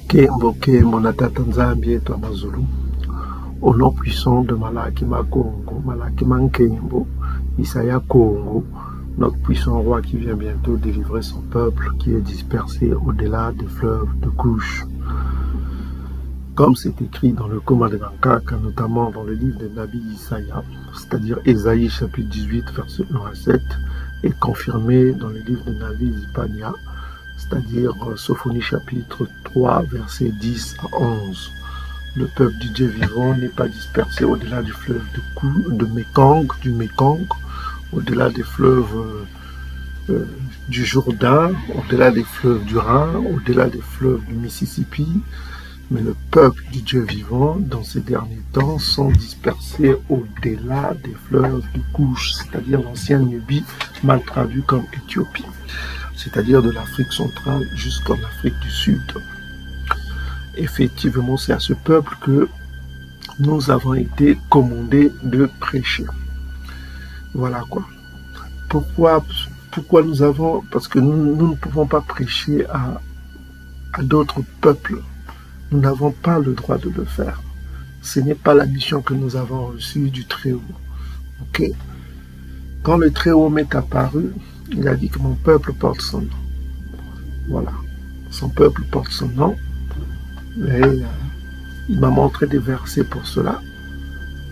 Kembo Kembo Natata Nzambi et Amazulu. Au nom puissant de Malakima Congo, Malakima Nkembo, Isaya Congo, notre puissant roi qui vient bientôt délivrer son peuple qui est dispersé au-delà des fleuves de couche. Comme c'est écrit dans le Koma de Nankaka, notamment dans le livre de Nabi Isaya, c'est-à-dire Ésaïe chapitre 18, verset 1 à 7, et confirmé dans le livre de Nabi Zipania, c'est-à-dire Sophonie chapitre 3, verset 10 à 11. Le peuple du Dieu vivant n'est pas dispersé au-delà du fleuve du Mékong, au-delà des fleuves du Jourdain, au-delà des fleuves du Rhin, au-delà des fleuves du Mississippi. Mais le peuple du Dieu vivant, dans ces derniers temps, sont dispersés au-delà des fleuves de couche, c'est-à-dire l'ancienne Nubie, mal traduit comme Éthiopie, c'est-à-dire de l'Afrique centrale jusqu'en Afrique du Sud. Effectivement, c'est à ce peuple que nous avons été commandés de prêcher. Voilà quoi. Pourquoi nous avons... Parce que nous ne pouvons pas prêcher à d'autres peuples. Nous n'avons pas le droit de le faire. Ce n'est pas la mission que nous avons reçue du Très-Haut. Ok? Quand le Très-Haut m'est apparu, il a dit que mon peuple porte son nom. Voilà. Son peuple porte son nom. Et il m'a montré des versets pour cela.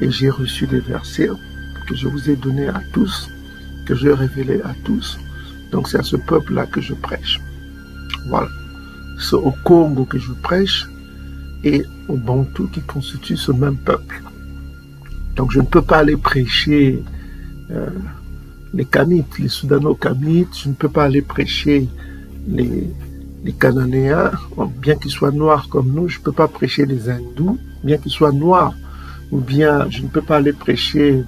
Et j'ai reçu des versets que je vous ai donnés à tous, que j'ai révélés à tous. Donc c'est à ce peuple-là que je prêche. Voilà. C'est au Congo que je prêche et au Bantou qui constitue ce même peuple. Donc je ne peux pas aller prêcher les Kamites, les Soudano-Kamites, je ne peux pas aller prêcher les Cananéens, bien qu'ils soient noirs comme nous, je ne peux pas prêcher les Hindous, bien qu'ils soient noirs, ou bien je ne peux pas aller prêcher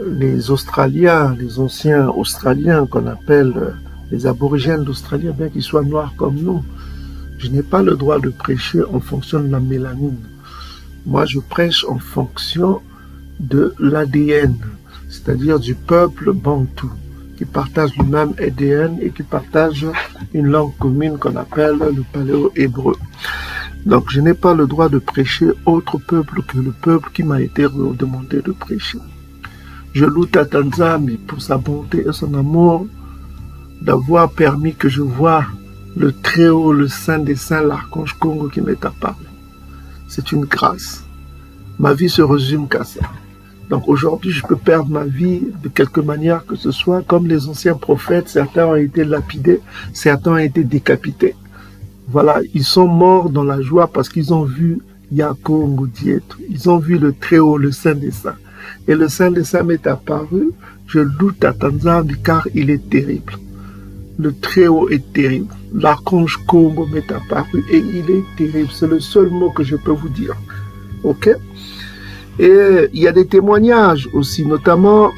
les Australiens, les anciens Australiens qu'on appelle les aborigènes d'Australie, bien qu'ils soient noirs comme nous. Je n'ai pas le droit de prêcher en fonction de la mélanine. Moi, je prêche en fonction de l'ADN, c'est-à-dire du peuple bantou, qui partage le même ADN et qui partage une langue commune qu'on appelle le paléo-hébreu. Donc, je n'ai pas le droit de prêcher autre peuple que le peuple qui m'a été demandé de prêcher. Je loue Tata Nzambi pour sa bonté et son amour d'avoir permis que je voie le Très-Haut, le Saint des Saints, l'Archange Congo qui m'est apparu. C'est une grâce. Ma vie se résume qu'à ça. Donc aujourd'hui, je peux perdre ma vie de quelque manière que ce soit, comme les anciens prophètes, certains ont été lapidés, certains ont été décapités. Voilà, ils sont morts dans la joie parce qu'ils ont vu Yakongo Dieto, ils ont vu le Très-Haut, le Saint des Saints. Et le Saint des Saints m'est apparu, je loue Tata Nzambi car il est terrible. Le Très-Haut est terrible. L'Archange Congo m'est apparu et il est terrible. C'est le seul mot que je peux vous dire. Ok? Et il y a des témoignages aussi, notamment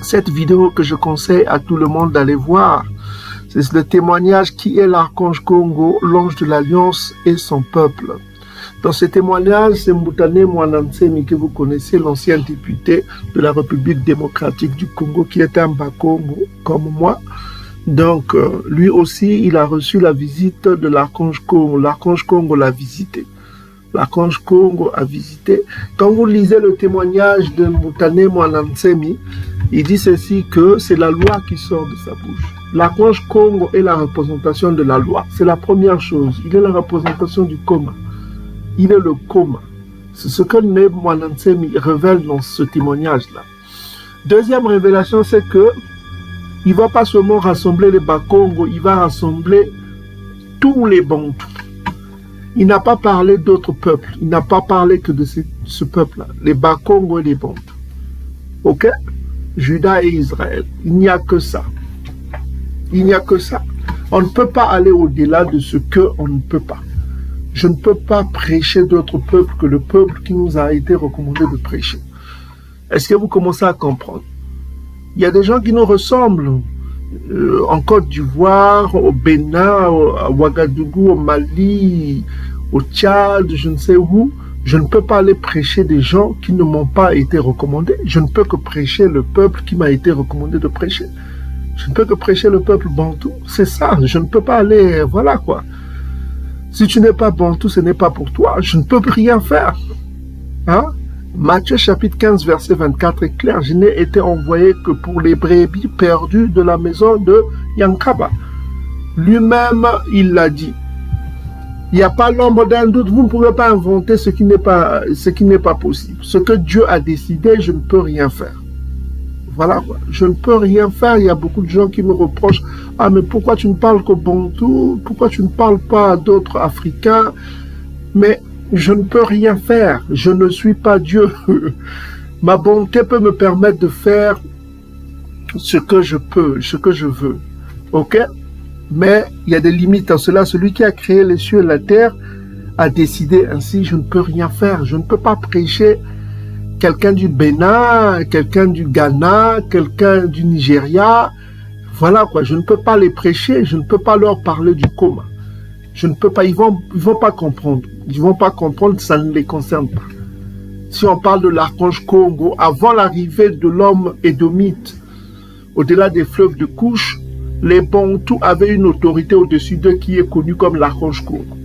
cette vidéo que je conseille à tout le monde d'aller voir. C'est le témoignage qui est l'Archange Congo, l'ange de l'Alliance et son peuple. Dans ce témoignage, c'est Mbutane Mwanansemi que vous connaissez, l'ancien député de la République démocratique du Congo qui est un Bakongo comme moi. Donc, lui aussi, il a reçu la visite de l'Archange Congo. L'Archange Congo l'a visité. L'Archange Congo a visité. Quand vous lisez le témoignage de Mbutane Mwanansemi, il dit ceci, que c'est la loi qui sort de sa bouche. L'Archange Congo est la représentation de la loi. C'est la première chose. Il est la représentation du coma. Il est le coma. C'est ce que Mwanansemi révèle dans ce témoignage-là. Deuxième révélation, c'est que il ne va pas seulement rassembler les Bakongo, il va rassembler tous les Bantous. Il n'a pas parlé d'autres peuples, il n'a pas parlé que de ce peuple-là, les Bakongo et les Bantous. Ok? Juda et Israël, il n'y a que ça. Il n'y a que ça. On ne peut pas aller au-delà de ce qu'on ne peut pas. Je ne peux pas prêcher d'autres peuples que le peuple qui nous a été recommandé de prêcher. Est-ce que vous commencez à comprendre? Il y a des gens qui nous ressemblent en Côte d'Ivoire, au Bénin, à Ouagadougou, au Mali, au Tchad, je ne sais où. Je ne peux pas aller prêcher des gens qui ne m'ont pas été recommandés. Je ne peux que prêcher le peuple qui m'a été recommandé de prêcher. Je ne peux que prêcher le peuple bantou. C'est ça, je ne peux pas aller, voilà quoi. Si tu n'es pas bantou, ce n'est pas pour toi. Je ne peux rien faire. Hein? Matthieu chapitre 15, verset 24 est clair. Je n'ai été envoyé que pour les brebis perdues de la maison de Yankaba. Lui-même, il l'a dit. Il n'y a pas l'ombre d'un doute. Vous ne pouvez pas inventer ce qui n'est pas possible. Ce que Dieu a décidé, je ne peux rien faire. Voilà, je ne peux rien faire. Il y a beaucoup de gens qui me reprochent « Ah, mais pourquoi tu ne parles qu'au Bantou? Pourquoi tu ne parles pas d'autres Africains ?» Mais je ne peux rien faire. Je ne suis pas Dieu. Ma bonté peut me permettre de faire ce que je peux, ce que je veux. Ok? Mais il y a des limites à cela. Celui qui a créé les cieux et la terre a décidé ainsi. Je ne peux rien faire. Je ne peux pas prêcher quelqu'un du Bénin, quelqu'un du Ghana, quelqu'un du Nigeria. Voilà quoi. Je ne peux pas les prêcher. Je ne peux pas leur parler du coma. Je ne peux pas. Ils vont pas comprendre. Ils vont pas comprendre. Ça ne les concerne pas. Si on parle de l'archange Congo, avant l'arrivée de l'homme édomite, au-delà des fleuves de Couche, les Bantous avaient une autorité au-dessus d'eux qui est connue comme l'archange Congo.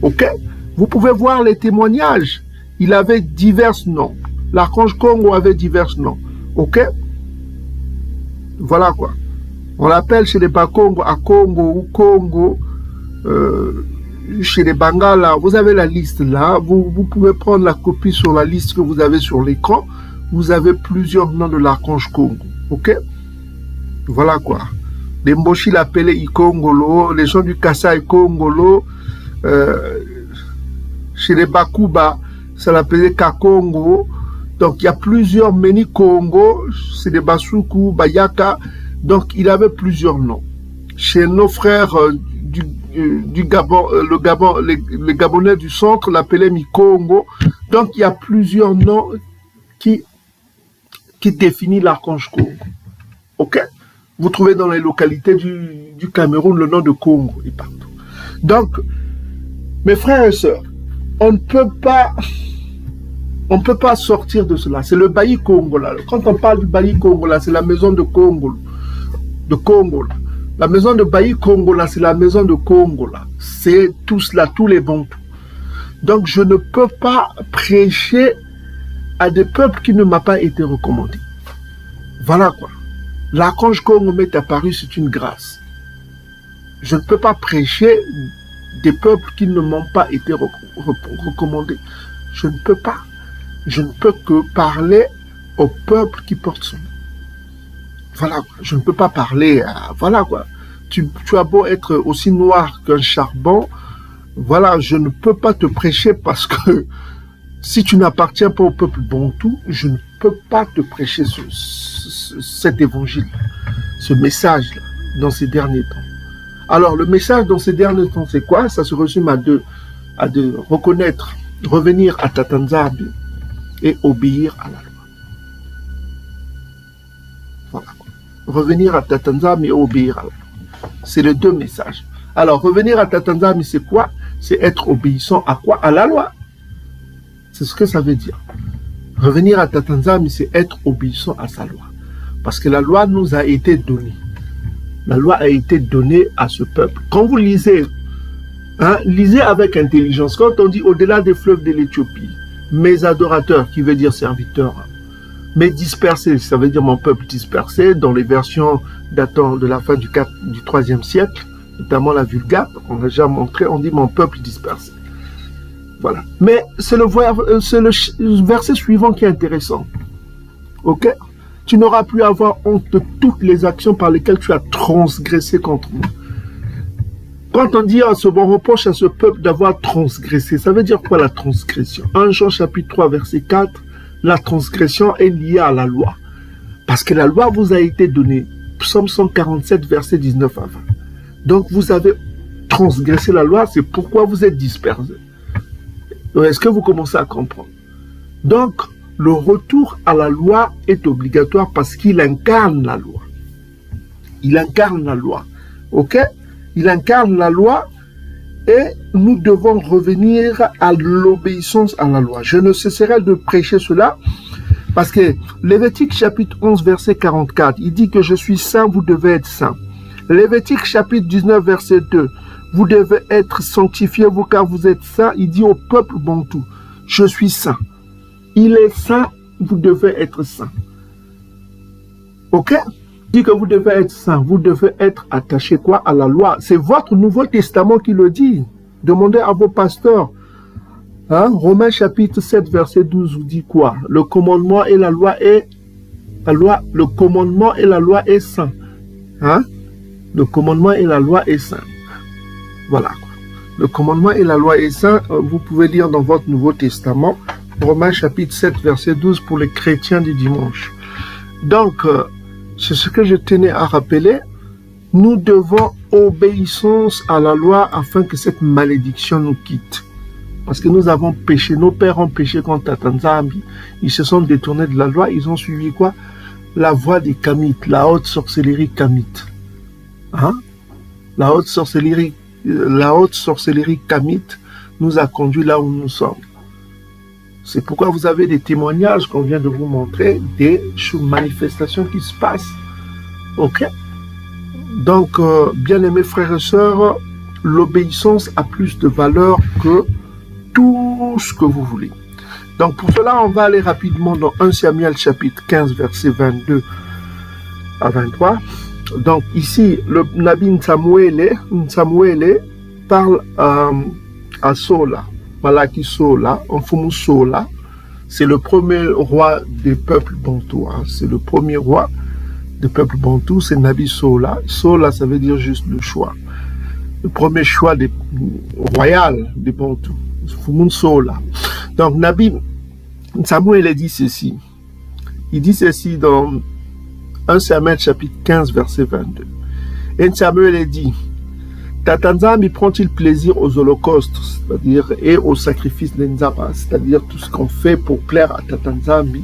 Ok? Vous pouvez voir les témoignages. Il avait divers noms. L'archange Congo avait divers noms. Ok? Voilà quoi. On l'appelle chez les Bakongo à Congo ou Congo. Chez les Bangala, vous avez la liste là. Vous pouvez prendre la copie sur la liste que vous avez sur l'écran. Vous avez plusieurs noms de l'archange Congo. Ok? Voilà quoi. Les Mboshi l'appelaient Ikongolo, les gens du Kassa Ikongolo, chez les Bakuba, ça l'appelait Kakongo. Donc il y a plusieurs Meni Congo, c'est des Basuku, Bayaka, donc il avait plusieurs noms. Chez nos frères du Gabon, les Gabonais du centre l'appelaient Mikongo. Donc il y a plusieurs noms qui définissent l'archange Congo. Ok? Vous trouvez dans les localités du Cameroun le nom de Congo et partout. Donc, mes frères et sœurs, on ne peut pas sortir de cela. C'est le Bailly Congo là. Quand on parle du Bailly Congo là, c'est la maison de Congo. Là. La maison de Bailly Congo là, c'est la maison de Congo là. C'est tous là, tous les Bantous. Donc, je ne peux pas prêcher à des peuples qui ne m'ont pas été recommandés. Voilà quoi. L'archange Congo m'est apparu, c'est une grâce. Je ne peux pas prêcher des peuples qui ne m'ont pas été recommandés. Je ne peux pas. Je ne peux que parler au peuple qui porte son nom. Voilà quoi. Je ne peux pas parler à... Voilà quoi. Tu as beau être aussi noir qu'un charbon. Voilà, je ne peux pas te prêcher parce que si tu n'appartiens pas au peuple bantou, je ne peux pas te prêcher cet évangile, ce message-là, dans ces derniers temps. Alors, le message dans ces derniers temps, c'est quoi? Ça se résume à deux reconnaître, revenir à Tatanzabi et obéir à la loi. Voilà. Revenir à Tatanzabi et obéir à la loi. C'est les deux messages. Alors, revenir à Tatanzabi, c'est quoi? C'est être obéissant à quoi? À la loi. C'est ce que ça veut dire. Revenir à Tatanzabi, c'est être obéissant à sa loi. Parce que la loi nous a été donnée. La loi a été donnée à ce peuple. Quand vous lisez, lisez avec intelligence. Quand on dit au-delà des fleuves de l'Éthiopie, mes adorateurs, qui veut dire serviteurs, mes dispersés, ça veut dire mon peuple dispersé, dans les versions datant de la fin du 3e siècle, notamment la Vulgate, on a déjà montré, on dit mon peuple dispersé. Voilà. Mais c'est le verset suivant qui est intéressant. Ok? Tu n'auras plus à avoir honte de toutes les actions par lesquelles tu as transgressé contre moi. Quand on dit on reproche à ce peuple d'avoir transgressé, ça veut dire quoi la transgression? 1 Jean chapitre 3 verset 4, la transgression est liée à la loi. Parce que la loi vous a été donnée. Psaume 147 verset 19 à 20. Donc vous avez transgressé la loi, c'est pourquoi vous êtes dispersés. Est-ce que vous commencez à comprendre? Donc, le retour à la loi est obligatoire parce qu'il incarne la loi. Il incarne la loi. Ok? Il incarne la loi et nous devons revenir à l'obéissance à la loi. Je ne cesserai de prêcher cela parce que Lévitique chapitre 11 verset 44, il dit que je suis saint, vous devez être saint. Lévitique chapitre 19 verset 2, vous devez être sanctifiés, vous, car vous êtes saints. Il dit au peuple bantou, je suis saint. Il est saint, vous devez être saint. Ok? Il dit que vous devez être saint, vous devez être attaché quoi? À la loi. C'est votre Nouveau Testament qui le dit. Demandez à vos pasteurs. Hein? Romains chapitre 7, verset 12 vous dit quoi? Le commandement et la loi est... le commandement et la loi est saint. Hein? Le commandement et la loi est saint. Voilà. Le commandement et la loi est saint. Vous pouvez lire dans votre Nouveau Testament. Romains chapitre 7, verset 12 pour les chrétiens du dimanche. Donc, c'est ce que je tenais à rappeler. Nous devons obéissance à la loi afin que cette malédiction nous quitte. Parce que nous avons péché, nos pères ont péché contre Tatanzambi. Ils se sont détournés de la loi, ils ont suivi quoi? La voie des Kamites, la haute sorcellerie Kamite. Hein? La haute sorcellerie Kamite nous a conduits là où nous sommes. C'est pourquoi vous avez des témoignages qu'on vient de vous montrer, des manifestations qui se passent. Ok? Donc, bien-aimés frères et sœurs, l'obéissance a plus de valeur que tout ce que vous voulez. Donc, pour cela, on va aller rapidement dans 1 Samuel chapitre 15, versets 22 à 23. Donc, ici, le Nabi Samuel parle à Sola, Malaki Sola, Mfumu Sola. C'est le premier roi des peuples bantous. Hein. C'est le premier roi des peuples bantous, c'est Nabi Sola. Sola, ça veut dire juste le choix. Le premier choix royal des bantous. Sola. Donc, Nabi Samuel dit ceci. Il dit ceci dans 1 Samuel chapitre 15, verset 22. Et Samuel dit, Tatanzambi prend-il plaisir aux holocaustes, c'est-à-dire, et aux sacrifices d'Enzaba, c'est-à-dire tout ce qu'on fait pour plaire à Tatanzambi,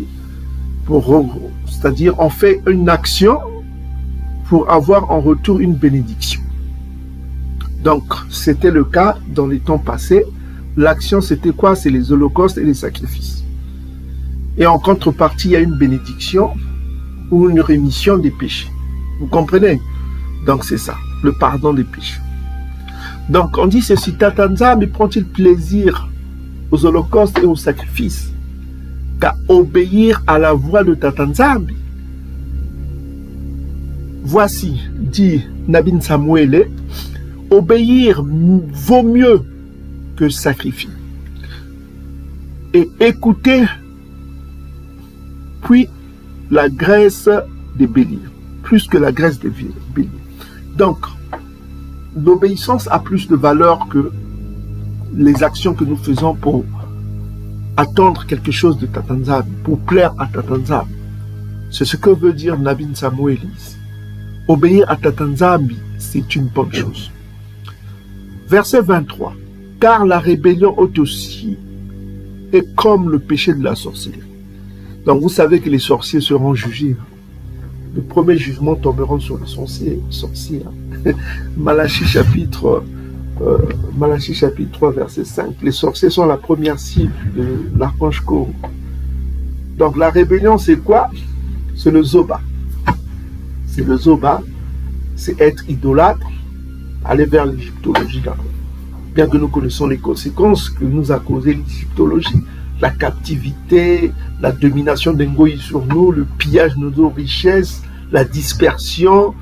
c'est-à-dire on fait une action pour avoir en retour une bénédiction. Donc, c'était le cas dans les temps passés. L'action, c'était quoi? C'est les holocaustes et les sacrifices. Et en contrepartie, il y a une bénédiction ou une rémission des péchés. Vous comprenez? Donc, c'est ça, le pardon des péchés. Donc, on dit ceci, Tatanzambi prend-il plaisir aux holocaustes et aux sacrifices qu'à obéir à la voix de Tatanzambi? Voici, dit Nabi Samuel, obéir vaut mieux que sacrifier. Et écouter, puis la graisse des béliers, plus que la graisse des béliers. Donc, l'obéissance a plus de valeur que les actions que nous faisons pour attendre quelque chose de Tatanzambi, pour plaire à Tatanzambi. C'est ce que veut dire Nabi Samuel. Obéir à Tatanzambi, c'est une bonne chose. Verset 23. Car la rébellion aussi est comme le péché de la sorcellerie. Donc vous savez que les sorciers seront jugés. Le premier jugement tomberont sur les sorciers. Malachie chapitre 3, verset 5. Les sorciers sont la première cible de l'archange Kourou. Donc la rébellion, c'est quoi? C'est le zoba. C'est le zoba, c'est être idolâtre, aller vers l'égyptologie. Bien que nous connaissons les conséquences que nous a causé l'égyptologie, la captivité, la domination d'Ngoï sur nous, le pillage de nos richesses, la dispersion,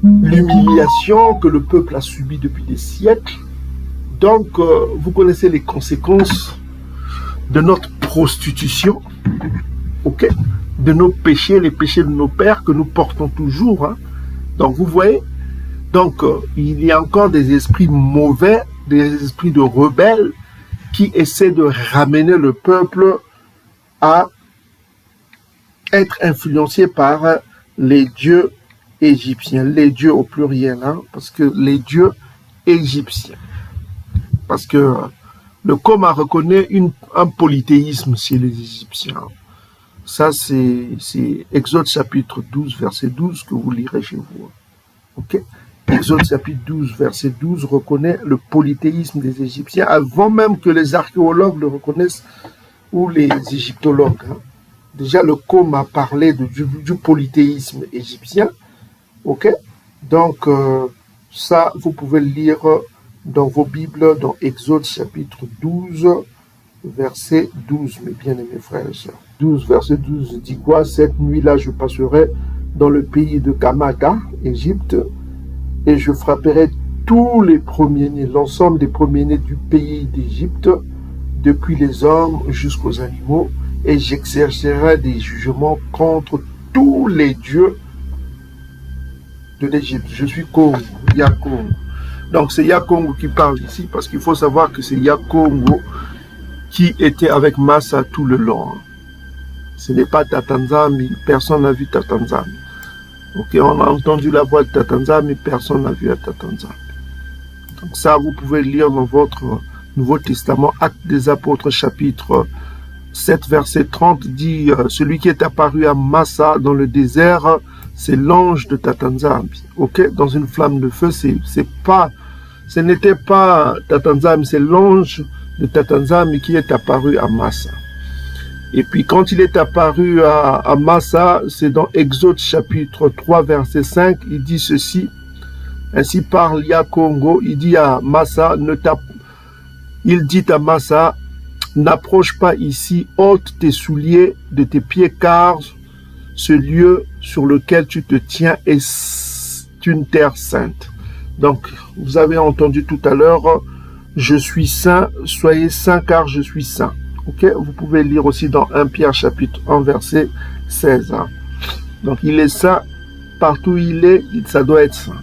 l'humiliation que le peuple a subi depuis des siècles. Donc, vous connaissez les conséquences de notre prostitution, ok, de nos péchés, les péchés de nos pères que nous portons toujours. Hein. Donc, vous voyez, donc, il y a encore des esprits mauvais, des esprits de rebelles qui essaient de ramener le peuple à être influencé par les dieux égyptiens, les dieux au pluriel, hein, parce que les dieux égyptiens. Parce que le Coma reconnaît un polythéisme chez les Égyptiens. Ça, c'est Exode chapitre 12, verset 12, que vous lirez chez vous. Ok? Exode chapitre 12, verset 12 reconnaît le polythéisme des Égyptiens avant même que les archéologues le reconnaissent ou les égyptologues. Hein. Déjà, le Coma parlait du polythéisme égyptien. Ok? Donc, Ça, vous pouvez le lire dans vos Bibles, dans Exode chapitre 12, verset 12, mes bien-aimés frères et sœurs. 12, verset 12 dit quoi? Cette nuit-là, je passerai dans le pays de Kamada, Égypte, et je frapperai tous les premiers-nés, l'ensemble des premiers-nés du pays d'Égypte, depuis les hommes jusqu'aux animaux, et j'exercerai des jugements contre tous les dieux de l'Égypte. Je suis Kongo, Yakongo. Donc c'est Yakongo qui parle ici, parce qu'il faut savoir que c'est Yakongo qui était avec Massa tout le long. Ce n'est pas Tatanzami, personne n'a vu Tatanzami. Ok, on a entendu la voix de Tatanzami, mais personne n'a vu Tatanzami. Donc ça, vous pouvez lire dans votre Nouveau Testament, Actes des Apôtres, chapitre 7, verset 30, dit celui qui est apparu à Massa dans le désert, c'est l'ange de Tatanzami. Ok, dans une flamme de feu, ce n'était pas Tatanzami, c'est l'ange de Tatanzami qui est apparu à Massa. Et puis quand il est apparu à Massa, c'est dans Exode chapitre 3, verset 5, il dit ceci, ainsi parle Yakongo, il dit à Massa, n'approche pas ici, ôte tes souliers de tes pieds, car ce lieu sur lequel tu te tiens est une terre sainte. Donc, vous avez entendu tout à l'heure, je suis saint, soyez saints car je suis saint. Ok, vous pouvez lire aussi dans 1 Pierre chapitre 1 verset 16. Donc, il est saint, partout où il est, ça doit être saint.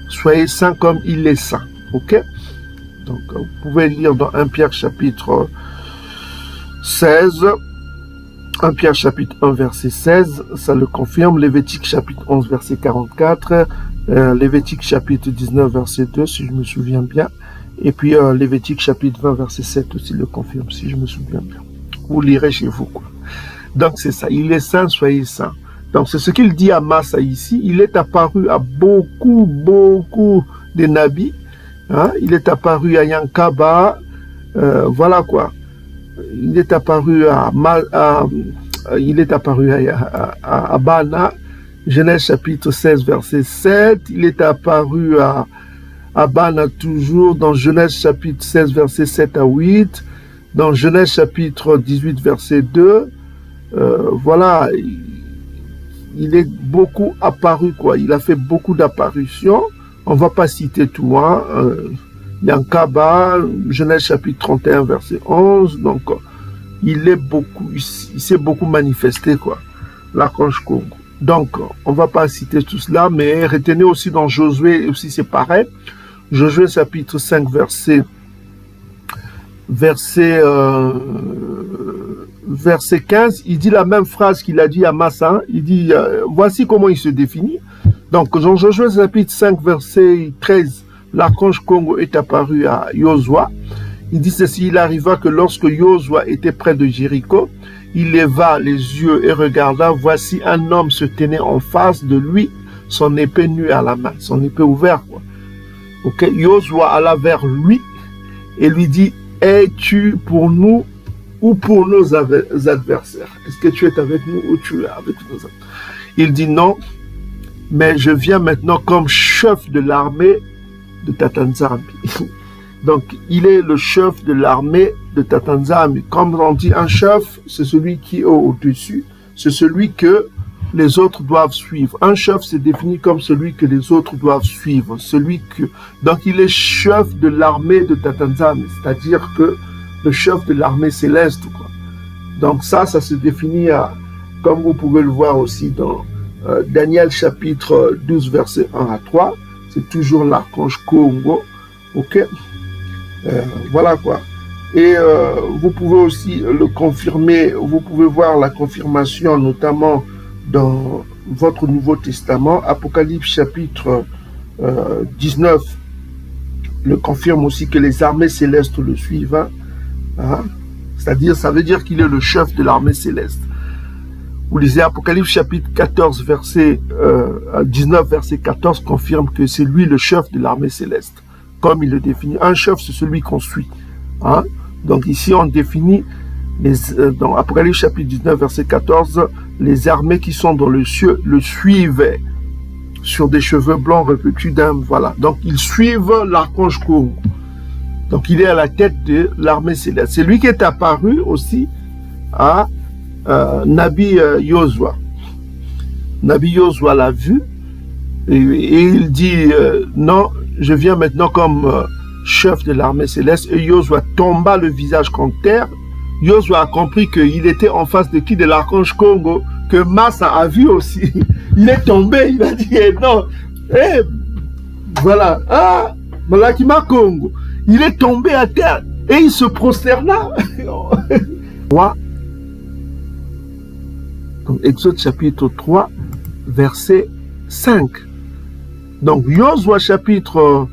Soyez saints comme il est saint. Ok, donc vous pouvez lire dans 1 Pierre chapitre 16, 1 Pierre chapitre 1 verset 16, ça le confirme. Lévitique chapitre 11 verset 44, Lévitique chapitre 19 verset 2 si je me souviens bien, et puis Lévitique chapitre 20 verset 7 aussi le confirme si je me souviens bien. Vous lirez chez vous quoi. Donc c'est ça, il est saint, soyez saints. Donc c'est ce qu'il dit à Massa ici, il est apparu à beaucoup de nabis, hein? Il est apparu à Yankaba, voilà quoi. Il est apparu à Bana, Genèse chapitre 16 verset 7, il est apparu à Bana toujours dans Genèse chapitre 16 verset 7 à 8, dans Genèse chapitre 18 verset 2, voilà, il est beaucoup apparu quoi, il a fait beaucoup d'apparitions, on va pas citer tout, hein, Yankaba, Genèse chapitre 31 verset 11, donc il s'est beaucoup manifesté quoi, l'archange Kongo. Donc on va pas citer tout cela, mais retenez aussi dans Josué aussi c'est pareil. Josué chapitre 5 verset 15, il dit la même phrase qu'il a dit à Massa, il dit voici comment il se définit. Donc dans Josué chapitre 5 verset 13, l'archange Kongo est apparu à Josua. Il dit ceci, il arriva que lorsque Josua était près de Jéricho, il leva les yeux et regarda, voici un homme se tenait en face de lui, son épée nue à la main, son épée ouverte. Quoi. Ok, Josua alla vers lui et lui dit, es-tu pour nous ou pour nos adversaires? Est-ce que tu es avec nous ou tu es avec nos adversaires? Il dit non, mais je viens maintenant comme chef de l'armée de Tatanzami. Donc, il est le chef de l'armée de Tatanzami. Comme on dit, un chef, c'est celui qui est au-dessus, c'est celui que les autres doivent suivre. Un chef se définit comme celui que les autres doivent suivre, donc il est chef de l'armée de Tatanzami, c'est-à-dire que le chef de l'armée céleste, quoi. Donc ça se définit comme vous pouvez le voir aussi dans Daniel chapitre 12 verset 1 à 3, c'est toujours l'archange Kongo, ok, voilà quoi. Et vous pouvez aussi le confirmer, vous pouvez voir la confirmation notamment dans votre Nouveau Testament, Apocalypse chapitre 19 le confirme aussi que les armées célestes le suivent, hein? C'est-à-dire, ça veut dire qu'il est le chef de l'armée céleste. Vous lisez Apocalypse chapitre 14 verset 19 verset 14 confirme que c'est lui le chef de l'armée céleste, comme il le définit. Un chef, c'est celui qu'on suit, hein? Donc ici on définit dans Apocalypse chapitre 19 verset 14, les armées qui sont dans le ciel le suivaient. sur des cheveux blancs revêtus d'un, voilà. Donc ils suivent l'archange Congo. Donc il est à la tête de l'armée céleste. C'est lui qui est apparu aussi à Nabi Yosua. Nabi Yosua l'a vu et il dit non, je viens maintenant comme chef de l'armée céleste. Et Yosua tomba le visage contre terre. Yosua a compris qu'il était en face de qui? De l'archange Congo, que Massa a vu aussi. Il est tombé, il a dit non, voilà, Malakima Congo. Il est tombé à terre et il se prosterna. Donc, Exode chapitre 3, verset 5. Donc, Yosua chapitre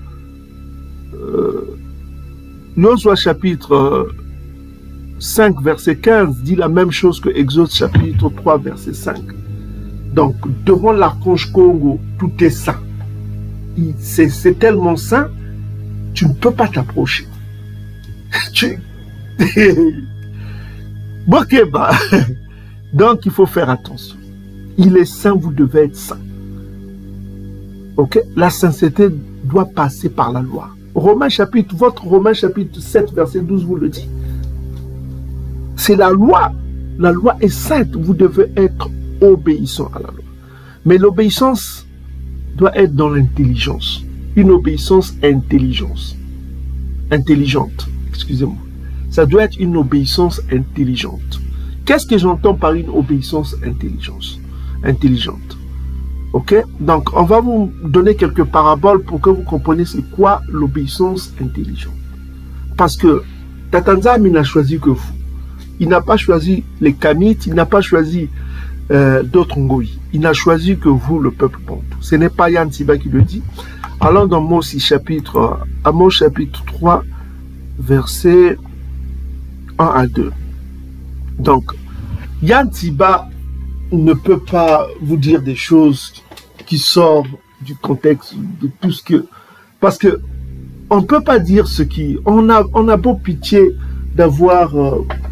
5, verset 15 dit la même chose que Exode chapitre 3, verset 5. Donc, devant l'archange Congo, tout est saint. C'est tellement saint, tu ne peux pas t'approcher. Donc, il faut faire attention. Il est saint, vous devez être saint. Ok? La sainteté doit passer par la loi. Votre Romains chapitre 7, verset 12 vous le dit. C'est la loi. La loi est sainte. Vous devez être obéissant à la loi. Mais l'obéissance doit être dans l'intelligence. Une obéissance intelligente. Excusez-moi. Ça doit être une obéissance intelligente. Qu'est-ce que j'entends par une obéissance intelligente? Ok? Donc, on va vous donner quelques paraboles pour que vous compreniez c'est quoi l'obéissance intelligente. Parce que Tatanzam, il n'a choisi que vous. Il n'a pas choisi les Kanites, il n'a pas choisi d'autres Ngoï. Il n'a choisi que vous, le peuple Bantou. Ce n'est pas Yann Siba qui le dit. Allons dans Amos chapitre 3, versets 1 à 2. Donc, Yann Siba ne peut pas vous dire des choses qui sortent du contexte de tout ce que... Parce que on ne peut pas dire ce qui... On a beau pitié d'avoir...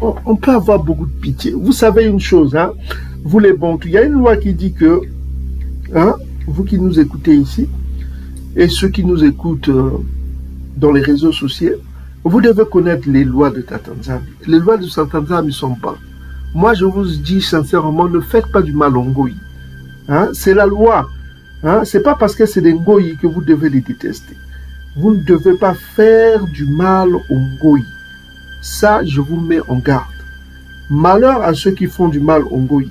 on peut avoir beaucoup de pitié. Vous savez une chose, hein, vous les Bantous, il y a une loi qui dit que, hein, vous qui nous écoutez ici, et ceux qui nous écoutent dans les réseaux sociaux, vous devez connaître les lois de Tatanzam. Les lois de Tatanzam, ils sont pas. Moi, je vous dis sincèrement, ne faites pas du mal aux Ngoï. Hein? C'est la loi. Hein? Ce n'est pas parce que c'est des Ngoï que vous devez les détester. Vous ne devez pas faire du mal aux Ngoï. Ça, je vous mets en garde. Malheur à ceux qui font du mal aux Ngoï.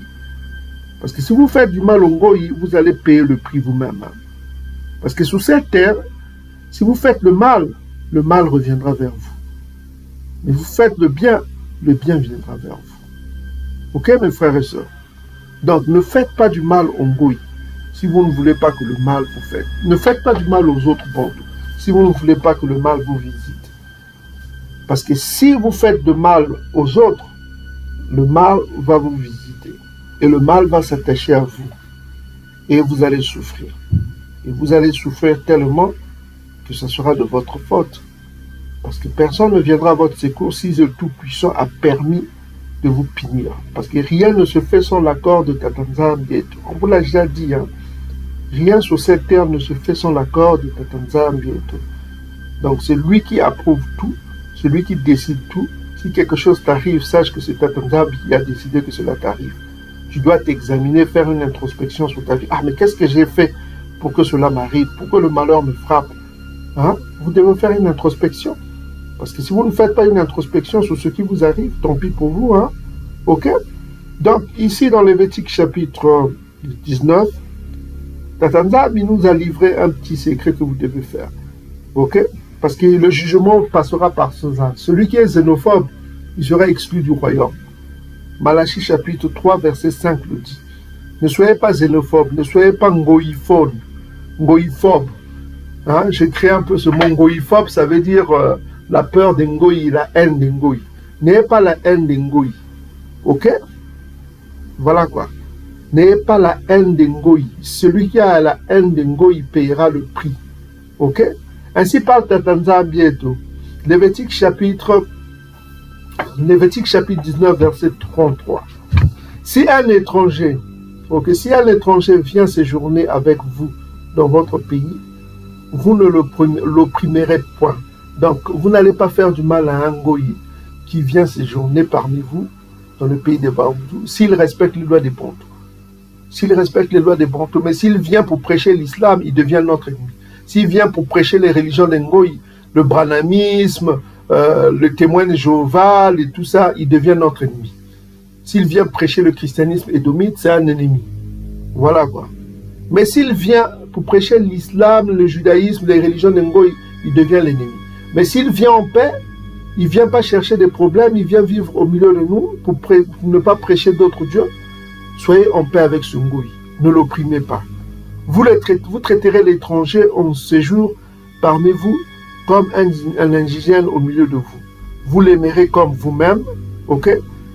Parce que si vous faites du mal aux Ngoï, vous allez payer le prix vous-même. Hein? Parce que sur cette terre, si vous faites le mal reviendra vers vous. Mais vous faites le bien viendra vers vous. Ok, mes frères et sœurs? Donc, ne faites pas du mal aux Ngoï si vous ne voulez pas que le mal vous fasse. Ne faites pas du mal aux autres Bantous si vous ne voulez pas que le mal vous visite. Parce que si vous faites de mal aux autres, le mal va vous visiter. Et le mal va s'attacher à vous. Et vous allez souffrir. Et vous allez souffrir tellement que ce sera de votre faute. Parce que personne ne viendra à votre secours si le Tout-Puissant a permis de vous punir. Parce que rien ne se fait sans l'accord de Tatanzam Bieto. On vous l'a déjà dit. Hein? Rien sur cette terre ne se fait sans l'accord de Tatanzam Bieto. Donc c'est lui qui approuve tout. C'est lui qui décide tout. Si quelque chose t'arrive, sache que c'est Tatanzam qui a décidé que cela t'arrive. Tu dois t'examiner, faire une introspection sur ta vie. Ah, mais qu'est-ce que j'ai fait pour que cela m'arrive? Pourquoi le malheur me frappe? Hein? Vous devez faire une introspection. Parce que si vous ne faites pas une introspection sur ce qui vous arrive, tant pis pour vous. Hein? Ok? Donc, ici, dans Lévitique chapitre 19, Tatanzam, il nous a livré un petit secret que vous devez faire. Ok? Parce que le jugement passera par cela. Celui qui est xénophobe, il sera exclu du royaume. Malachie chapitre 3, verset 5 le dit. Ne soyez pas xénophobe, ne soyez pas ngoïphobe. Hein? J'ai créé un peu ce mot ngoïphobe, ça veut dire la peur des Ngoï, la haine des Ngoï. N'ayez pas la haine des Ngoï. Ok? Voilà quoi. N'ayez pas la haine des Ngoï. Celui qui a la haine des Ngoï payera le prix. Ok? Ainsi parle Tatanzam Bieto. Lévitique chapitre 19, verset 33. Si un étranger vient séjourner avec vous dans votre pays, vous ne l'opprimerez point. Donc, vous n'allez pas faire du mal à un Ngoyi qui vient séjourner parmi vous dans le pays des Bantous, s'il respecte les lois des Bantous. S'il respecte les lois des Bantous, mais s'il vient pour prêcher l'islam, il devient notre ennemi. S'il vient pour prêcher les religions des Ngoyi, le branamisme, le témoin de Jéhovah, et tout ça, il devient notre ennemi. S'il vient prêcher le christianisme édomite, c'est un ennemi. Voilà quoi. Mais s'il vient pour prêcher l'islam, le judaïsme, les religions des Ngoyi, il devient l'ennemi. Mais s'il vient en paix, il ne vient pas chercher des problèmes, il vient vivre au milieu de nous pour ne pas prêcher d'autres dieux. Soyez en paix avec ce Ngoyi. Ne l'opprimez pas. Vous traiterez l'étranger en séjour parmi vous comme un indigène au milieu de vous. Vous l'aimerez comme vous-même, ok?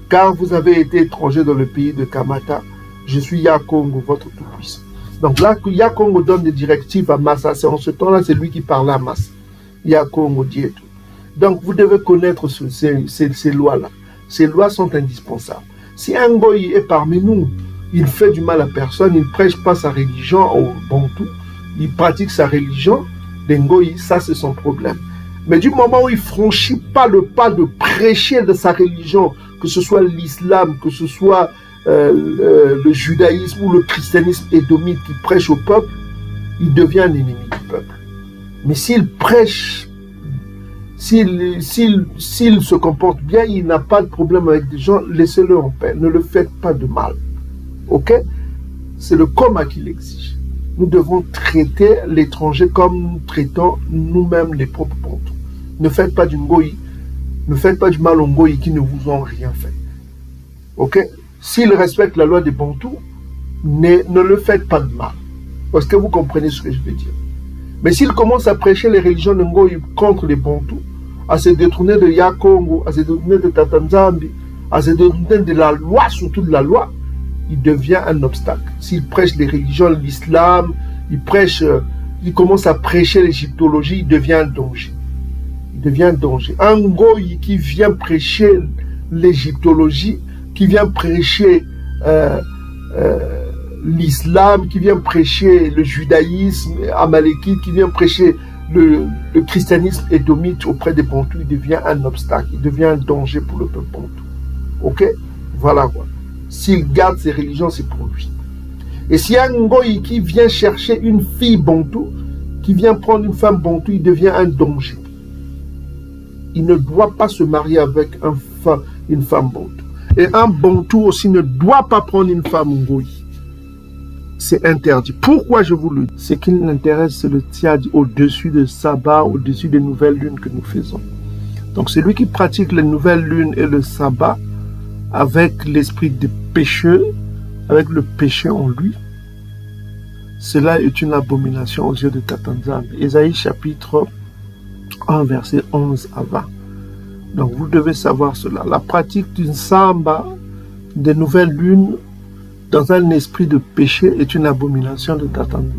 Car vous avez été étranger dans le pays de Kamata. Je suis Yakongo, votre tout-puissant. Donc là, Yakongo donne des directives à Massa. C'est en ce temps-là, c'est lui qui parle à Massa. Yakongo dit et tout. Donc vous devez connaître ces lois-là. Ces lois sont indispensables. Si un Ngoyi est parmi nous, il fait du mal à personne, il ne prêche pas sa religion au Bantou, il pratique sa religion, les Ngoyi, ça c'est son problème. Mais du moment où il ne franchit pas le pas de prêcher de sa religion, que ce soit l'islam, que ce soit le judaïsme ou le christianisme édomite qui prêche au peuple, il devient un ennemi du peuple. Mais s'il prêche, s'il se comporte bien, il n'a pas de problème avec des gens, laissez-le en paix, ne le faites pas de mal. Ok? C'est le coma qui l'exige. Nous devons traiter l'étranger comme nous traitons nous-mêmes les propres Bantous. Ne faites pas du Ngoyi, ne faites pas du mal aux Ngoyi qui ne vous ont rien fait. Ok? S'il respecte la loi des Bantous, ne le faites pas de mal. Parce que vous comprenez ce que je veux dire. Mais s'il commence à prêcher les religions de Ngoyi contre les Bantous, à se détourner de Yakongo, à se détourner de Tatanzambi, à se détourner de la loi, surtout de la loi, il devient un obstacle. S'il prêche les religions, l'islam, il commence à prêcher l'égyptologie, il devient un danger. Il devient un danger. Un Ngoyi qui vient prêcher l'égyptologie, qui vient prêcher l'islam, qui vient prêcher le judaïsme amalékite, qui vient prêcher le christianisme édomite auprès des Bantous, il devient un obstacle, il devient un danger pour le peuple Bantou. Ok? Voilà quoi. S'il garde ses religions, c'est pour lui. Et s'il y a un Ngoyi qui vient chercher une fille Bantou, qui vient prendre une femme Bantou, il devient un danger. Il ne doit pas se marier avec une femme Bantou. Et un Bantou aussi ne doit pas prendre une femme Ngoyi. C'est interdit. Pourquoi je vous le dis? Ce qui l'intéresse, c'est le tiadi au-dessus de sabbat, au-dessus des nouvelles lunes que nous faisons. Donc celui qui pratique les nouvelles lunes et le sabbat avec l'esprit de pécheux, avec le péché en lui, cela est une abomination aux yeux de Tatanzambi. Ésaïe chapitre 1, verset 11 à 20. Donc vous devez savoir cela. La pratique d'une samba, des nouvelles lunes, dans un esprit de péché est une abomination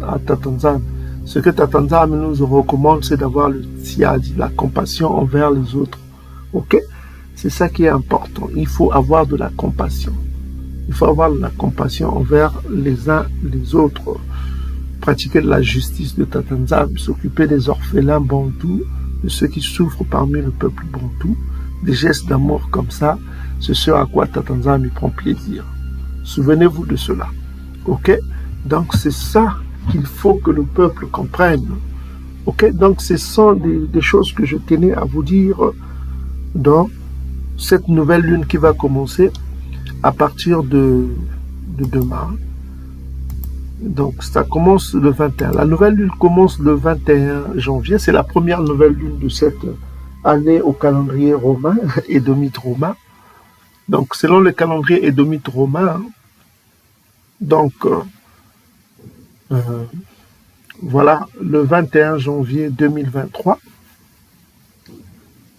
à Tatanzambi. Ce que Tatanzambi nous recommande, c'est d'avoir le tiadi, la compassion envers les autres. Ok? C'est ça qui est important. Il faut avoir de la compassion. Il faut avoir de la compassion envers les uns les autres. Pratiquer la justice de Tatanzambi, s'occuper des orphelins bantous, de ceux qui souffrent parmi le peuple bantou. Des gestes d'amour comme ça, c'est ce à quoi Tatanzambi prend plaisir. Souvenez-vous de cela. Ok? Donc c'est ça qu'il faut que le peuple comprenne. Ok? Donc ce sont des choses que je tenais à vous dire dans cette nouvelle lune qui va commencer à partir de demain. Donc ça commence le 21. La nouvelle lune commence le 21 janvier. C'est la première nouvelle lune de cette année au calendrier romain, édomite romain. Donc selon le calendrier édomite romain, donc voilà, le 21 janvier 2023,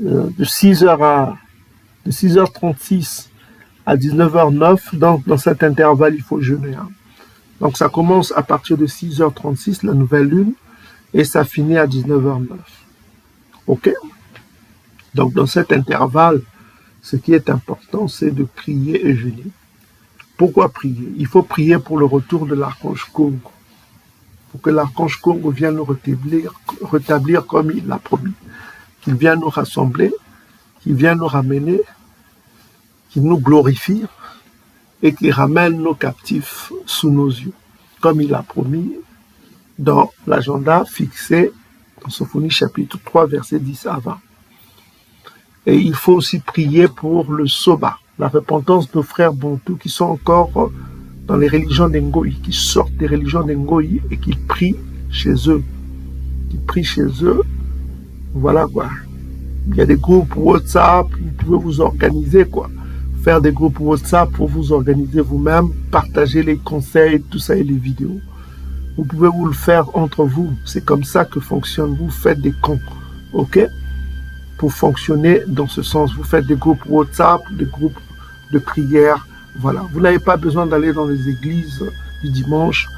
de 6h36 à 19h09, donc dans cet intervalle, il faut jeûner. Hein. Donc ça commence à partir de 6h36, la nouvelle lune, et ça finit à 19h09. Ok? Donc dans cet intervalle, ce qui est important, c'est de prier et jeûner. Pourquoi prier? Il faut prier pour le retour de l'archange Congo. pour que l'archange Congo vienne nous rétablir comme il l'a promis, qu'il vienne nous rassembler, qu'il vienne nous ramener, qu'il nous glorifie et qu'il ramène nos captifs sous nos yeux, comme il l'a promis dans l'agenda fixé dans Sophonie chapitre 3, verset 10 à 20. Et il faut aussi prier pour le Soba, la repentance de nos frères Bantou qui sont encore dans les religions d'Ngoï, qui sortent des religions d'Ngoï et qui prient chez eux. Qui prient chez eux. Voilà quoi. Il y a des groupes WhatsApp, vous pouvez vous organiser quoi. Faire des groupes WhatsApp pour vous organiser vous-même, partager les conseils, tout ça et les vidéos. Vous pouvez vous le faire entre vous. C'est comme ça que fonctionne. Vous faites des cons. Ok? Pour fonctionner dans ce sens, vous faites des groupes WhatsApp, des groupes de prière. Voilà. Vous n'avez pas besoin d'aller dans les églises du dimanche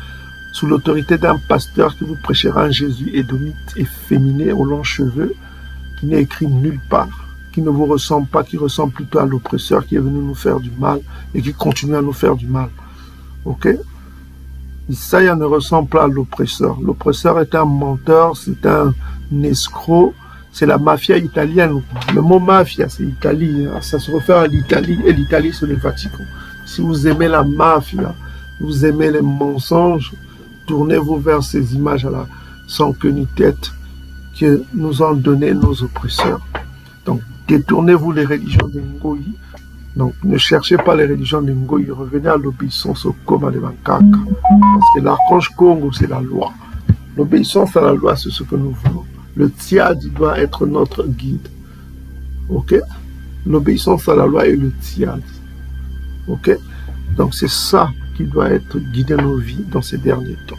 sous l'autorité d'un pasteur qui vous prêchera un Jésus édomite, efféminé, aux longs cheveux, qui n'est écrit nulle part, qui ne vous ressemble pas, qui ressemble plutôt à l'oppresseur qui est venu nous faire du mal et qui continue à nous faire du mal. Ok? Isaïe ne ressemble pas à l'oppresseur. L'oppresseur est un menteur, c'est un escroc, c'est la mafia italienne. Le mot mafia, c'est Italie. Ça se réfère à l'Italie et l'Italie, c'est le Vatican. Si vous aimez la mafia, vous aimez les mensonges, tournez-vous vers ces images sans queue ni tête que nous ont donné nos oppresseurs. Donc, détournez-vous des religions de Ngoï. Donc, ne cherchez pas les religions de Ngoï. Revenez à l'obéissance au Koma de Bankaka. Parce que l'archange Congo, c'est la loi. L'obéissance à la loi, c'est ce que nous voulons. Le tiad doit être notre guide. Ok? L'obéissance à la loi est le tiad. Ok? Donc, c'est ça qui doit être guidé nos vies dans ces derniers temps.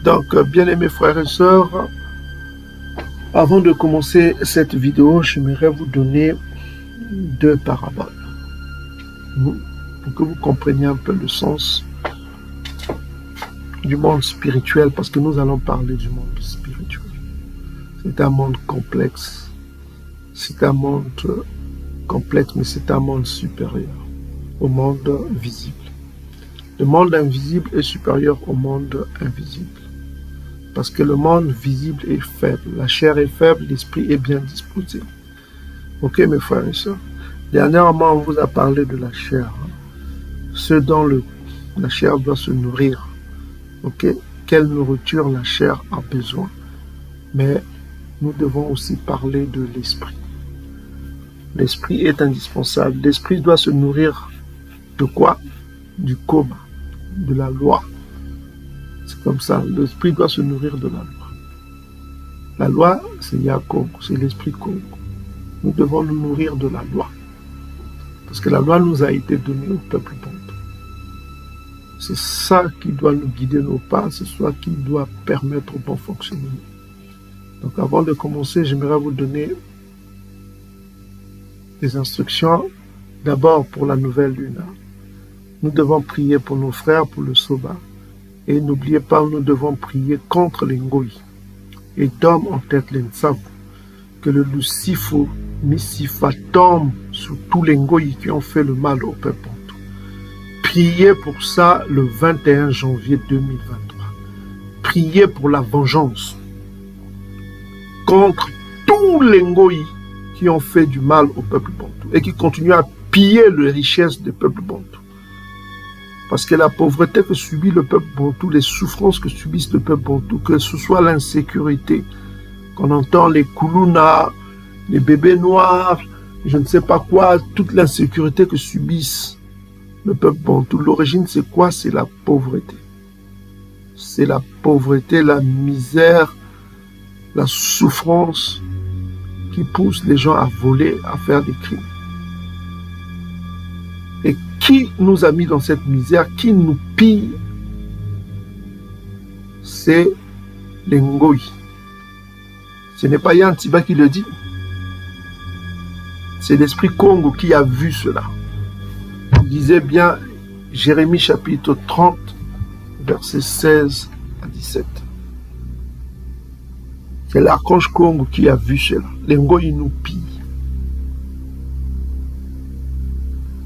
Donc, bien-aimés frères et sœurs, avant de commencer cette vidéo, j'aimerais vous donner 2 paraboles pour que vous compreniez un peu le sens du monde spirituel, parce que nous allons parler du monde spirituel. C'est un monde complexe, c'est un monde complexe, mais c'est un monde supérieur au monde visible. Le monde invisible est supérieur au monde invisible. Parce que le monde visible est faible. La chair est faible, l'esprit est bien disposé. Ok, mes frères et sœurs. Dernièrement, on vous a parlé de la chair. Ce dont la chair doit se nourrir. Ok, quelle nourriture la chair a besoin. Mais nous devons aussi parler de l'esprit. L'esprit est indispensable. L'esprit doit se nourrir de quoi? Du Koma, de la loi. C'est comme ça. L'esprit doit se nourrir de la loi. La loi, c'est Yakongo, c'est l'esprit Congo. Nous devons nous nourrir de la loi. Parce que la loi nous a été donnée au peuple bantou. C'est ça qui doit nous guider nos pas, c'est ça qui doit permettre au bon fonctionnement. Donc avant de commencer, j'aimerais vous donner des instructions. D'abord pour la nouvelle lune. Nous devons prier pour nos frères, pour le Soba. Et n'oubliez pas, nous devons prier contre les Ngoï. Et tombe en tête les Nsavu. Que le Lucifo, Missifa tombe sur tous les Ngoï qui ont fait le mal au peuple bantou. Priez pour ça le 21 janvier 2023. Priez pour la vengeance contre tous les Ngoï qui ont fait du mal au peuple bantou et qui continuent à piller les richesses du peuple bantou. Parce que la pauvreté que subit le peuple bantou, les souffrances que subissent le peuple bantou, que ce soit l'insécurité, qu'on entend les koulouna, les bébés noirs, je ne sais pas quoi, toute l'insécurité que subissent le peuple bantou. L'origine, c'est quoi? C'est la pauvreté. C'est la pauvreté, la misère, la souffrance qui pousse les gens à voler, à faire des crimes. Et qui nous a mis dans cette misère, qui nous pille, c'est les Ngoï. Ce n'est pas Yann Tiba qui le dit. C'est l'esprit Congo qui a vu cela. Il disait bien Jérémie chapitre 30, versets 16 à 17. C'est l'archange Congo qui a vu cela. Les Ngoï nous pillent.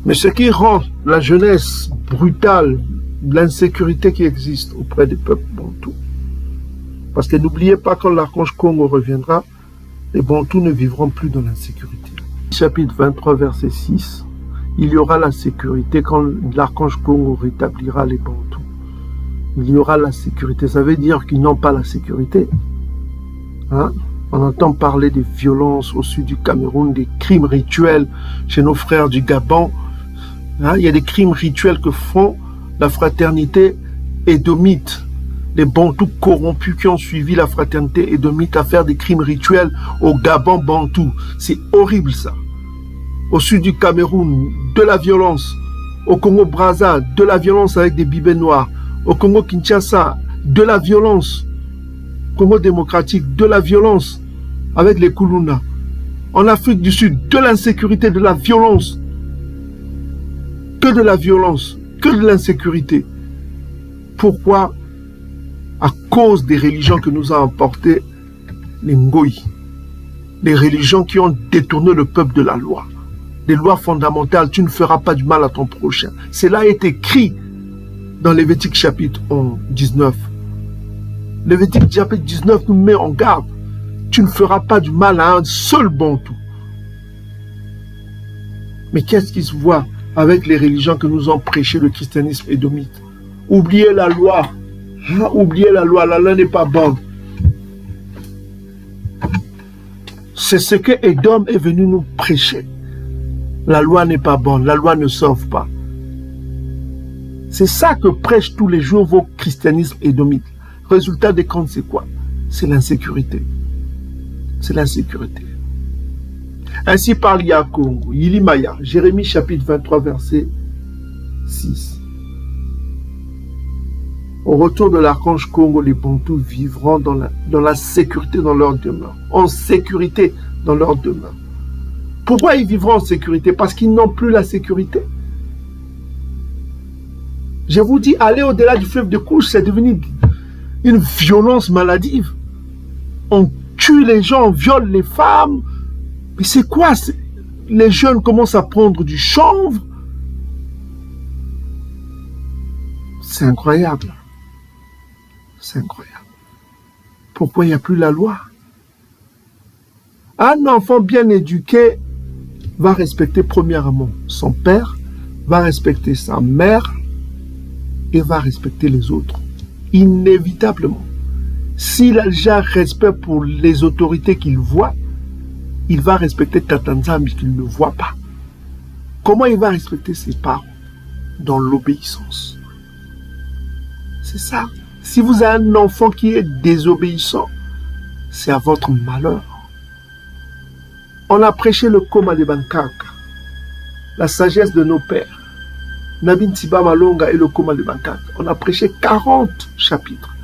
Mais ce qui rend la jeunesse brutale, l'insécurité qui existe auprès des peuples bantous, Parce que n'oubliez pas, quand l'archange Congo reviendra, les Bantous ne vivront plus dans l'insécurité. Chapitre 23, verset 6, il y aura la sécurité quand l'archange Congo rétablira les Bantous. Il y aura la sécurité. Ça veut dire qu'ils n'ont pas la sécurité. Hein? On entend parler des violences au sud du Cameroun, des crimes rituels chez nos frères du Gabon. Hein? Il y a des crimes rituels que font la fraternité édomite. Les Bantous corrompus qui ont suivi la fraternité édomite à faire des crimes rituels au Gabon Bantou. C'est horrible ça. Au sud du Cameroun, de la violence. Au Congo-Brazza, de la violence avec des bibets noirs. Au Congo-Kinshasa, de la violence. Congo démocratique, de la violence avec les Kuluna. En Afrique du Sud, de l'insécurité, de la violence. Que de la violence, que de l'insécurité. Pourquoi? À cause des religions que nous a emportées les Ngoï. Les religions qui ont détourné le peuple de la loi. Des lois fondamentales, tu ne feras pas du mal à ton prochain. Cela est écrit dans Lévitique chapitre 19. Lévitique chapitre 19 nous met en garde. Tu ne feras pas du mal à un seul Bantou. Mais qu'est-ce qui se voit avec les religions que nous ont prêché le christianisme édomite? Oubliez la loi. Oubliez la loi n'est pas bonne. C'est ce que Édom est venu nous prêcher. La loi n'est pas bonne, la loi ne sauve pas. C'est ça que prêchent tous les jours vos christianismes édomites. Résultat des comptes, c'est quoi? C'est l'insécurité. C'est l'insécurité. Ainsi parle Yakongo, Yilimaya, Jérémie chapitre 23, verset 6. Au retour de l'archange Congo, les Bantous vivront dans la sécurité dans leur demeure. En sécurité dans leur demeure. Pourquoi ils vivront en sécurité? Parce qu'ils n'ont plus la sécurité. Je vous dis, aller au-delà du fleuve de couche, c'est devenu une violence maladive. On tue les gens, on viole les femmes. Mais c'est quoi? Les jeunes commencent à prendre du chanvre. C'est incroyable. C'est incroyable. Pourquoi il n'y a plus la loi? Un enfant bien éduqué va respecter premièrement son père, va respecter sa mère et va respecter les autres. Inévitablement. S'il a déjà respect pour les autorités qu'il voit, il va respecter Tatanzambi qu'il ne voit pas. Comment il va respecter ses parents? Dans l'obéissance. C'est ça. Si vous avez un enfant qui est désobéissant, c'est à votre malheur. On a prêché le coma de Bankaka, la sagesse de nos pères, Nabin Tiba Malonga et le coma de Bankaka. On a prêché 40 chapitres.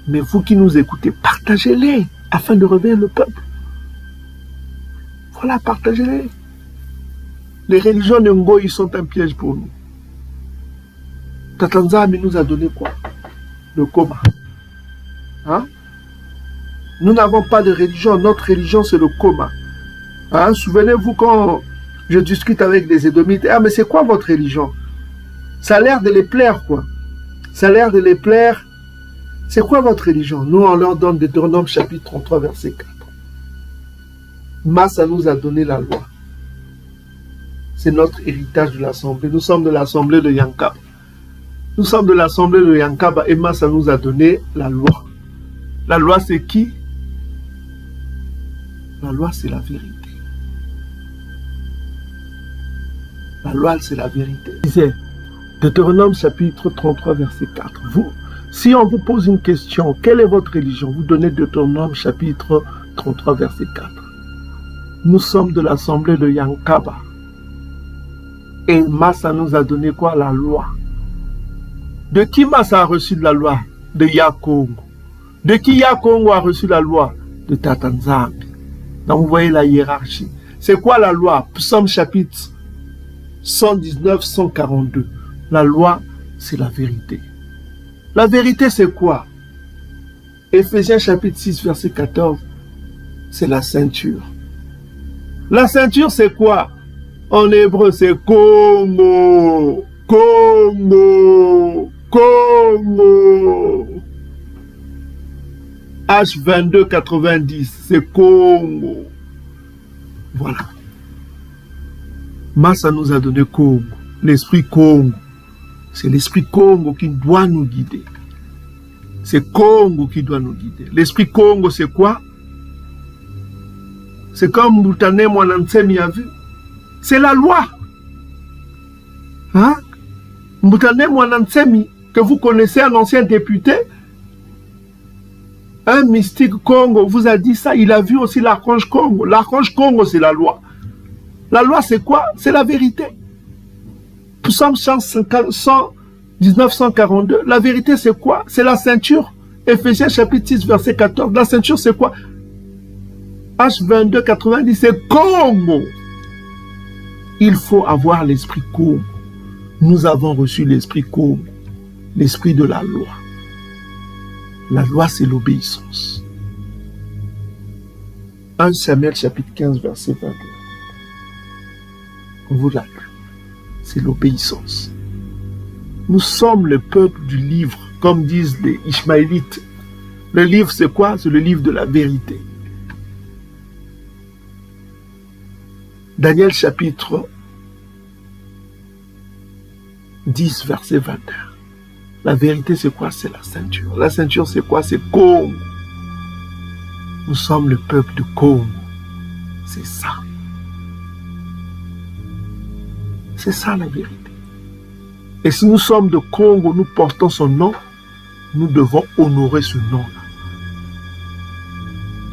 Mais vous qui nous écoutez, partagez-les afin de réveiller le peuple. Voilà, partagez-les. Les religions de Ngoï sont un piège pour nous. Tatanzami nous a donné quoi? Le coma. Hein? Nous n'avons pas de religion. Notre religion, c'est le coma. Hein? Souvenez-vous quand je discute avec des Édomites. Ah, mais c'est quoi votre religion? Ça a l'air de les plaire, quoi. Ça a l'air de les plaire. C'est quoi votre religion? Nous, on leur donne Deutéronome chapitre 33, verset 4. Massa nous a donné la loi. C'est notre héritage de l'Assemblée. Nous sommes de l'Assemblée de Yankaba. Nous sommes de l'Assemblée de Yankaba et Massa nous a donné la loi. La loi, c'est qui? La loi, c'est la vérité. La loi, c'est la vérité. Deutéronome chapitre 33, verset 4. Si on vous pose une question, quelle est votre religion? Vous donnez Deutéronome chapitre 33, verset 4. Nous sommes de l'Assemblée de Yankaba. Et Massa nous a donné quoi? La loi. De qui Massa a reçu la loi? De Yakongo. De qui Yakongo a reçu la loi? De Tatanzambi. Donc vous voyez la hiérarchie. C'est quoi la loi? Psaume chapitre 119, 142. La loi, c'est la vérité. La vérité, c'est quoi? Éphésiens chapitre 6, verset 14. C'est la ceinture. La ceinture, c'est quoi? En hébreu, c'est Congo. Congo. Congo. H2290, c'est Congo. Voilà. Massa nous a donné Congo, l'esprit Congo. C'est l'esprit Congo qui doit nous guider. C'est Congo qui doit nous guider. L'esprit Congo, c'est quoi? C'est comme Boutané Mwanantsemi a vu. C'est la loi. Hein? Boutané Mwanantsemi, que vous connaissez, un ancien député, un mystique Congo vous a dit ça. Il a vu aussi l'archange Congo. L'archange Congo, c'est la loi. La loi, c'est quoi? C'est la vérité. Psaume 1942. La vérité, c'est quoi? C'est la ceinture. Éphésiens chapitre 6, verset 14. La ceinture, c'est quoi? H2290, c'est Congo. Il faut avoir l'esprit Congo. Nous avons reçu l'esprit Congo, l'esprit de la loi. La loi, c'est l'obéissance. 1 Samuel chapitre 15, verset 22. On vous l'a lu. C'est l'obéissance. Nous sommes le peuple du livre, comme disent les Ishmaélites. Le livre, c'est quoi? C'est le livre de la vérité. Daniel chapitre 10, verset 21. La vérité, c'est quoi? C'est la ceinture. La ceinture, c'est quoi? C'est Congo. Nous sommes le peuple de Congo. C'est ça. C'est ça la vérité. Et si nous sommes de Congo, nous portons son nom, nous devons honorer ce nom-là.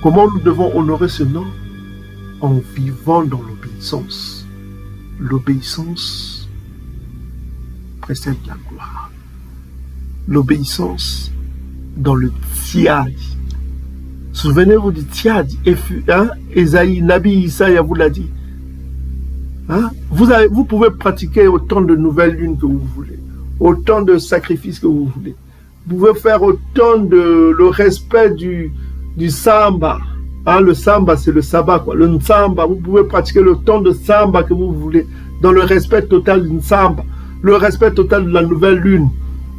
Comment nous devons honorer ce nom? En vivant dans l'obéissance. L'obéissance précède la gloire. L'obéissance dans le tiadi. Souvenez-vous du tiadi. Hein? Esaïe, Nabi Isaïe vous l'a dit. Hein? Vous pouvez pratiquer autant de nouvelles lunes que vous voulez, autant de sacrifices que vous voulez. Vous pouvez faire autant de le respect du samba. Hein? Le samba, c'est le sabbat, quoi. Le samba, vous pouvez pratiquer le temps de samba que vous voulez, dans le respect total du samba, le respect total de la nouvelle lune.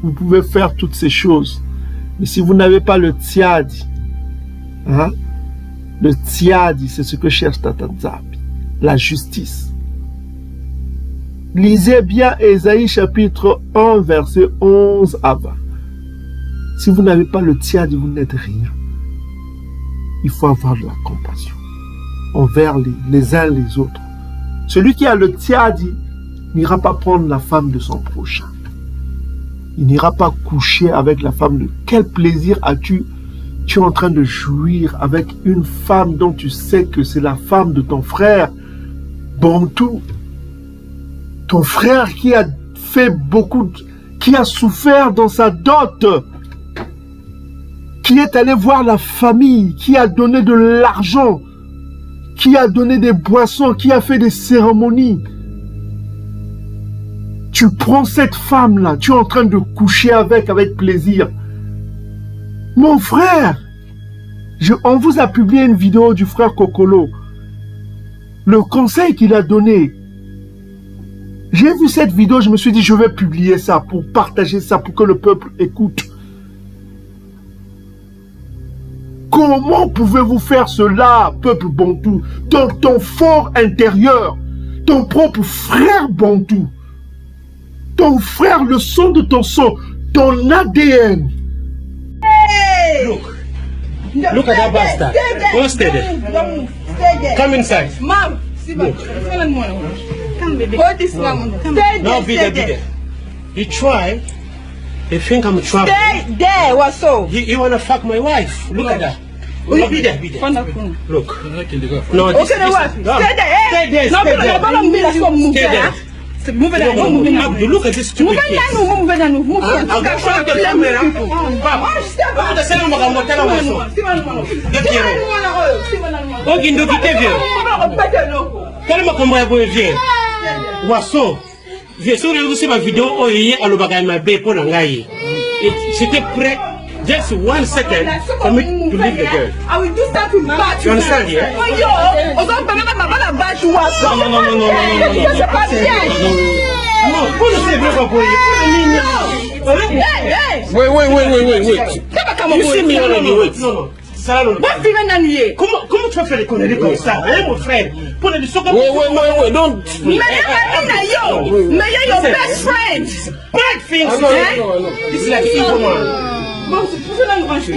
Vous pouvez faire toutes ces choses. Mais si vous n'avez pas le tiadi, hein? Le tiadi, c'est ce que cherche Tatanzabi, la justice. Lisez bien Ésaïe chapitre 1, verset 11 à 20. Si vous n'avez pas le tiadi, vous n'êtes rien. Il faut avoir de la compassion envers les uns les autres. Celui qui a le tiadi n'ira pas prendre la femme de son prochain. Il n'ira pas coucher avec la femme de... Quel plaisir as-tu? Tu es en train de jouir avec une femme dont tu sais que c'est la femme de ton frère Bantou. Ton frère qui a fait beaucoup, qui a souffert dans sa dot, qui est allé voir la famille, qui a donné de l'argent, qui a donné des boissons, qui a fait des cérémonies. Tu prends cette femme-là, tu es en train de coucher avec plaisir. Mon frère, on vous a publié une vidéo du frère Kokolo. Le conseil qu'il a donné. J'ai vu cette vidéo, je me suis dit, je vais publier ça pour partager ça, pour que le peuple écoute. Comment pouvez-vous faire cela, peuple Bantou, dans ton fort intérieur, ton propre frère Bantou, ton frère, le sang de ton sang, ton ADN. Hey! Look at that bastard. Go stay there. Come inside. Mom, look. Come, baby. Hold this one. No, be there. He tried. He think I'm trouble. Stay there. What's so? He wanna fuck my wife. Look at that. No, be there. Look. No, Okay, stay there. Stay there. No, stay there. Move it. Look at this stupid kid. I'll go front the camera. C'était prêt. Just 1 second for me to leave the girl. I will do something bad. You understand, yeah? No. Wait. You see me already, wait. No. Comment tu vas faire des conneries comme ça, hein, mon frère? Wait, don't. Mais you're your best friend. Bad things, I know. It's like evil man. Bon, c'est pour cela que je suis.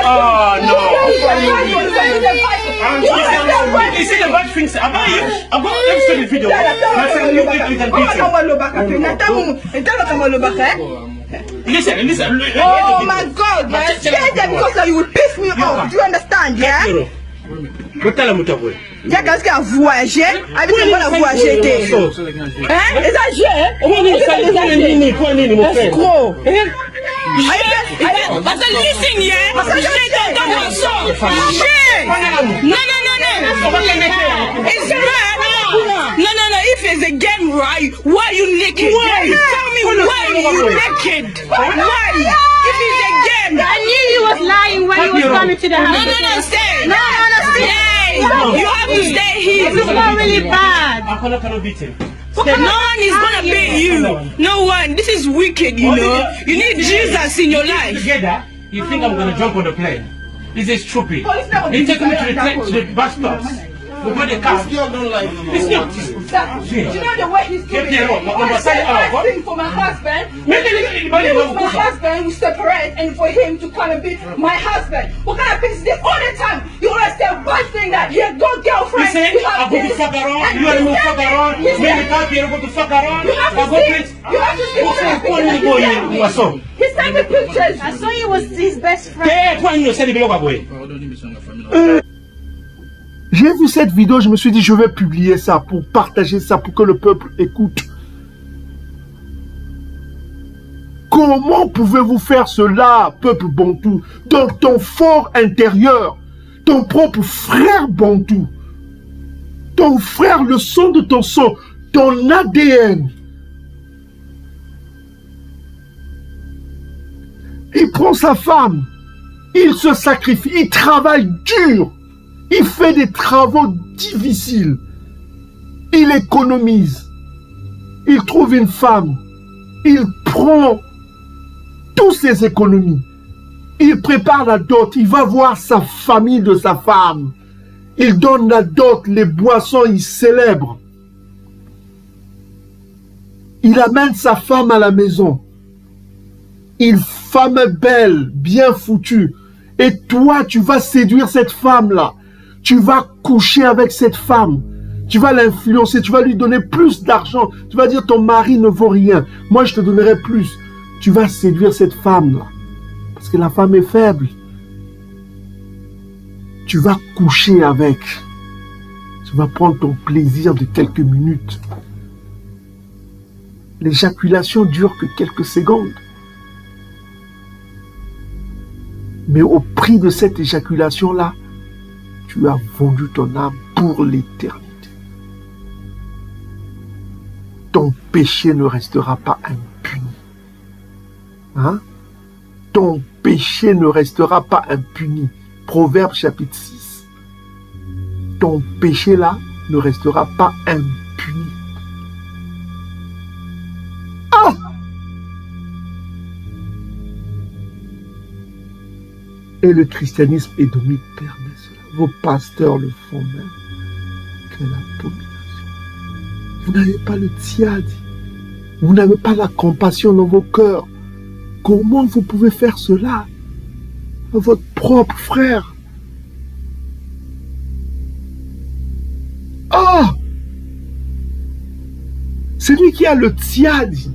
Oh no. You see the bad things about you? About every video. My friend, you can beat him. Listen. Oh my God, man. Stay there because you will piss me off. Do you understand, yeah? Yeah, qu'est-ce qu'il a voyagé? Avec le monde a voyagé. Hein? Exagère. Escroc. But listen, yeah? No. It's bad. No. If it's a game, right? Why are you naked? Tell me why you naked? Why? If it's a game. I knew he was lying when he was coming to the house. No, stay. No, Stay. You have to stay here. This is not really bad. No one is gonna beat you. No one. This is wicked, you know. You need Jesus in your life. Together, you think I'm gonna jump on the plane? This is stupid. You take me to the bus stops. We got the car. It's not. Do you know the way he's doing it? What's the best thing for my husband? My husband will separate and for him to come and be my husband. What kind of things is this all the time? You always say a bad thing that he has good girlfriend. You have to fuck around. You want to fuck around. When the car people to fuck around. You have to see. He sent me pictures. I saw you was his best friend. J'ai vu cette vidéo, je me suis dit, je vais publier ça pour partager ça, pour que le peuple écoute. Comment pouvez-vous faire cela, peuple bantou, dans ton fort intérieur, ton propre frère bantou, ton frère, le sang de ton sang, ton ADN. Il prend sa femme, il se sacrifie, il travaille dur. Il fait des travaux difficiles. Il économise. Il trouve une femme. Il prend toutes ses économies. Il prépare la dot. Il va voir sa famille de sa femme. Il donne la dot, les boissons, il célèbre. Il amène sa femme à la maison. Une femme belle, bien foutue. Et toi, tu vas séduire cette femme-là. Tu vas coucher avec cette femme. Tu vas l'influencer. Tu vas lui donner plus d'argent. Tu vas dire ton mari ne vaut rien. Moi, je te donnerai plus. Tu vas séduire cette femme-là. Parce que la femme est faible. Tu vas coucher avec. Tu vas prendre ton plaisir de quelques minutes. L'éjaculation dure que quelques secondes. Mais au prix de cette éjaculation-là, tu as vendu ton âme pour l'éternité. Ton péché ne restera pas impuni. Hein? Ton péché ne restera pas impuni. Proverbe chapitre 6. Ton péché là ne restera pas impuni. Ah! Et le christianisme édomite permet cela. Vos pasteurs le font même. Quelle abomination. Vous n'avez pas le tiadi. Vous n'avez pas la compassion dans vos cœurs. Comment vous pouvez faire cela à votre propre frère? Ah! Celui qui a le tiadi.